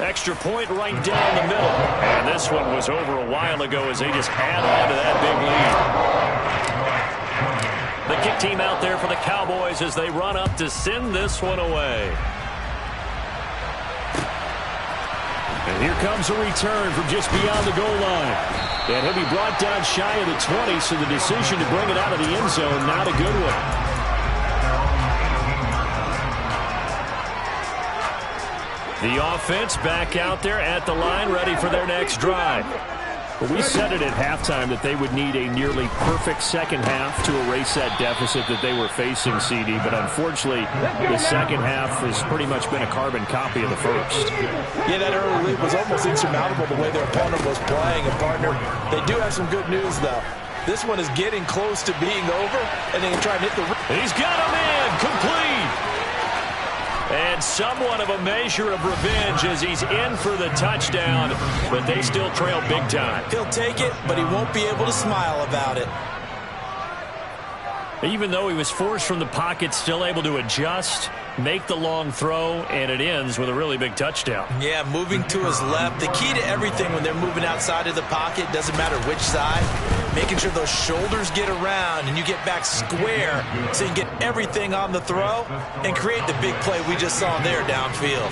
Extra point right down the middle. And this one was over a while ago as they just add on to that big lead. The kick team out there for the Cowboys as they run up to send this one away. And here comes a return from just beyond the goal line. And he'll be brought down shy of the 20, so the decision to bring it out of the end zone, not a good one. The offense back out there at the line, ready for their next drive. Well, we said it at halftime that they would need a nearly perfect second half to erase that deficit that they were facing, CD. But unfortunately, the second half has pretty much been a carbon copy of the first. Yeah, that early lead was almost insurmountable the way their opponent was playing. And, partner, they do have some good news, though. This one is getting close to being over, and they can try and hit the... He's got him in, complete. And somewhat of a measure of revenge as he's in for the touchdown, but they still trail big time. He'll take it, but he won't be able to smile about it. Even though he was forced from the pocket, still able to adjust, make the long throw, and it ends with a really big touchdown. Yeah, moving to his left. The key to everything when they're moving outside of the pocket, doesn't matter which side, making sure those shoulders get around and you get back square so you can get everything on the throw and create the big play we just saw there downfield.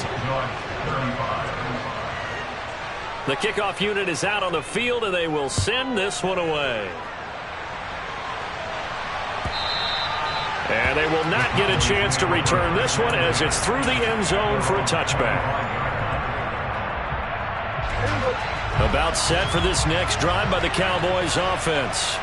The kickoff unit is out on the field, and they will send this one away. And they will not get a chance to return this one as it's through the end zone for a touchback. About set for this next drive by the Cowboys offense.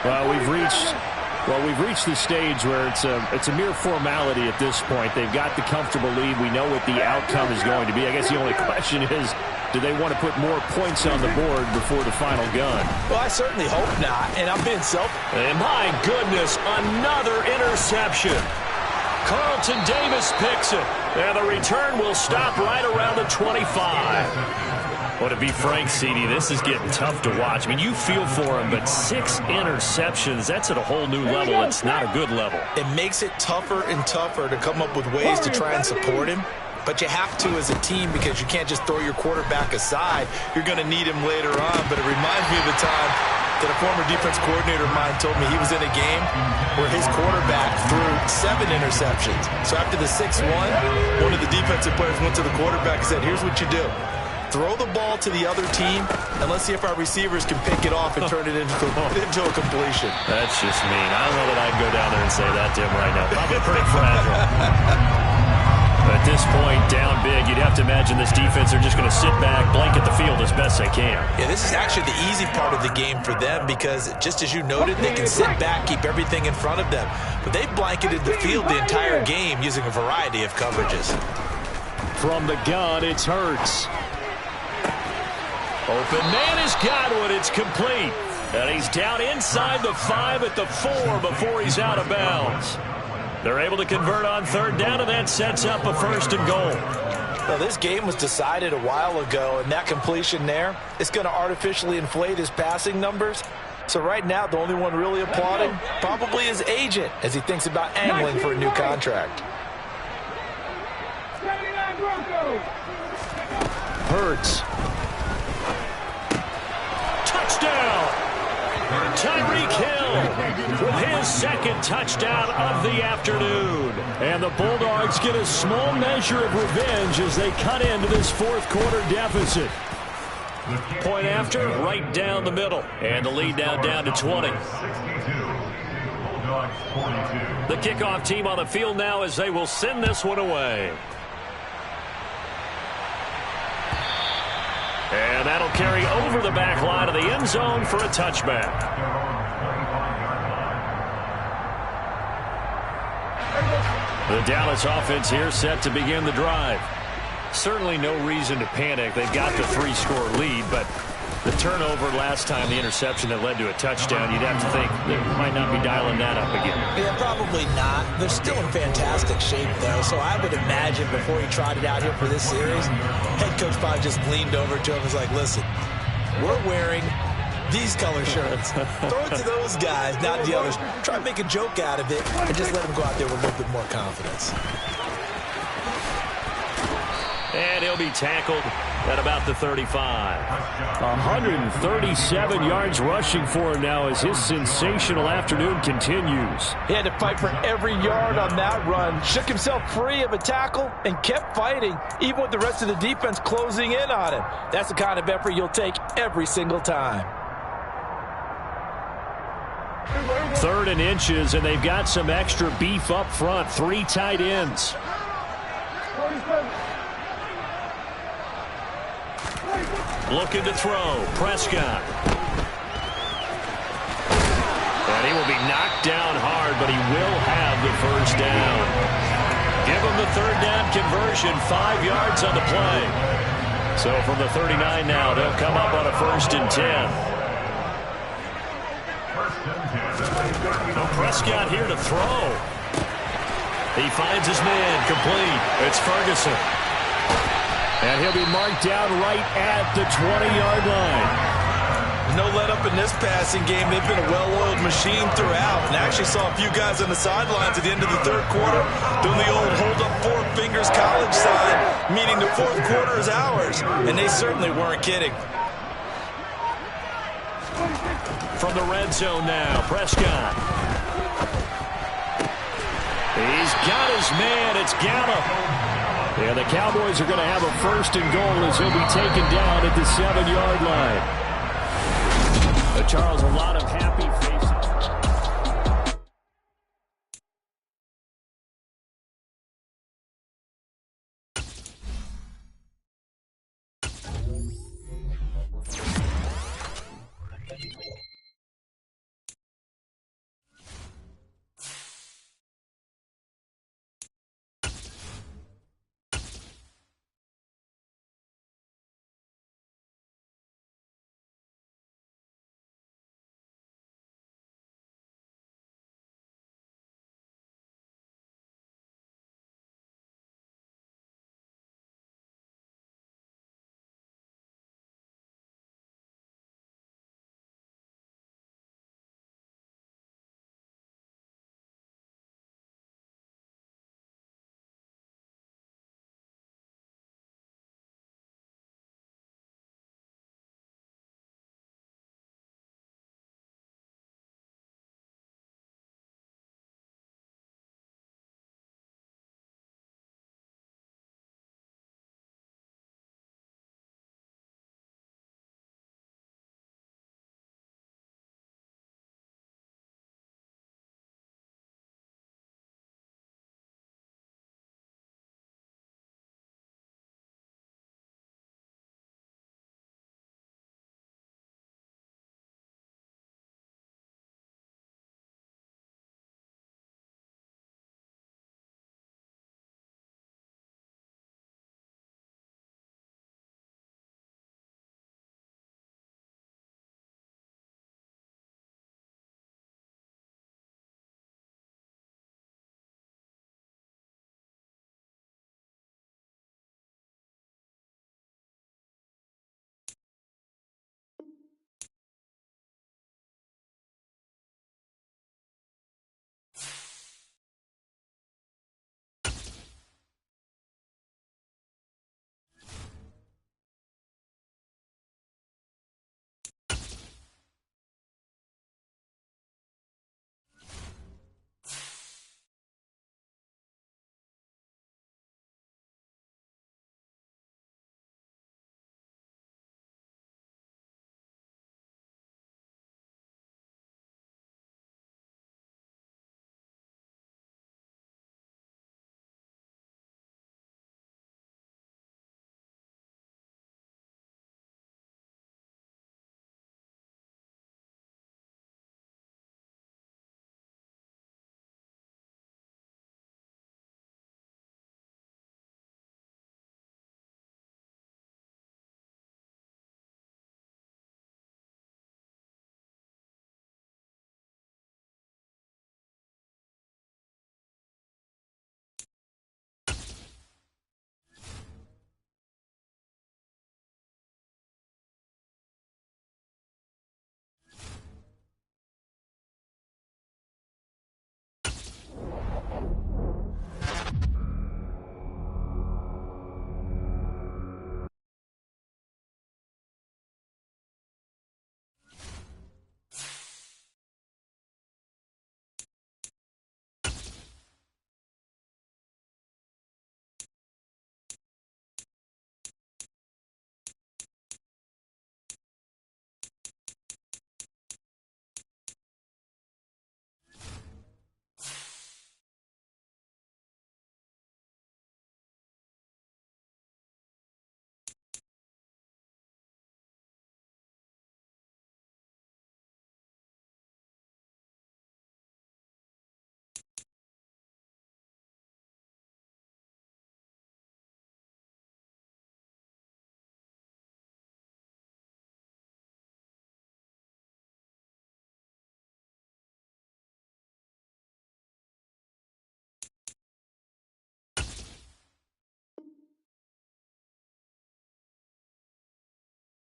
Well, we've reached the stage where it's a mere formality at this point. They've got the comfortable lead. We know what the outcome is going to be. I guess the only question is, do they want to put more points on the board before the final gun? Well, I certainly hope not, and I'm being selfish. And my goodness, another interception. Carlton Davis picks it. And the return will stop right around the 25. Well, to be frank, CD, this is getting tough to watch. I mean, you feel for him, but 6 interceptions, that's at a whole new level. It's not a good level. It makes it tougher and tougher to come up with ways to try and support him. But you have to as a team because you can't just throw your quarterback aside. You're going to need him later on. But it reminds me of the time that a former defense coordinator of mine told me he was in a game where his quarterback threw 7 interceptions. So after the 6th one of the defensive players went to the quarterback and said, here's what you do. Throw the ball to the other team, and let's see if our receivers can pick it off and turn it into a completion. That's just mean. I don't know that I'd go down there and say that to him right now. Probably pretty fragile. At this point, down big, you'd have to imagine this defense are just going to sit back, blanket the field as best they can. Yeah, this is actually the easy part of the game for them because, just as you noted, they can sit back, keep everything in front of them. But they've blanketed the field the entire game using a variety of coverages. From the gun, it's Hurts. Open man has got one. It's complete. And he's down inside the 5 at the 4 before he's out of bounds. They're able to convert on third down, and that sets up a 1st and goal. Well, this game was decided a while ago, and that completion there is going to artificially inflate his passing numbers. So right now, the only one really applauding probably his agent as he thinks about angling for a new contract. Hurts. Touchdown! Tyreek Hill with his 2nd touchdown of the afternoon. And the Bulldogs get a small measure of revenge as they cut into this 4th quarter deficit. Point after, right down the middle. And the lead now down to 20. The kickoff team on the field now as they will send this one away. And that'll carry over the back line of the end zone for a touchback. The Dallas offense here set to begin the drive. Certainly no reason to panic. They've got the 3-score lead, but the turnover last time, the interception that led to a touchdown, you'd have to think they might not be dialing that up again. Yeah, probably not. They're still in fantastic shape, though, so I would imagine before he trotted out here for this series, head coach probably just leaned over to him and was like, listen, we're wearing these color shirts. Throw it to those guys, not the others. Try to make a joke out of it and just let them go out there with a little bit more confidence. And he'll be tackled at about the 35. 137 yards rushing for him now as his sensational afternoon continues. He had to fight for every yard on that run, shook himself free of a tackle, and kept fighting, even with the rest of the defense closing in on him. That's the kind of effort you'll take every single time. 3rd and inches, and they've got some extra beef up front. 3 tight ends. Looking to throw. Prescott. And he will be knocked down hard, but he will have the 1st down. Give him the 3rd down conversion. 5 yards on the play. So from the 39 now, they'll come up on a 1st and 10. Prescott here to throw. He finds his man complete. It's Ferguson. And he'll be marked down right at the 20-yard line. No let up in this passing game. They've been a well-oiled machine throughout. And I actually saw a few guys on the sidelines at the end of the 3rd quarter doing the old hold up 4 fingers college sign, meaning the 4th quarter is ours. And they certainly weren't kidding. From the red zone now, Prescott. He's got his man. It's Gallup. And the Cowboys are going to have a 1st and goal as he'll be taken down at the 7-yard line. Charles, a lot of happy faces.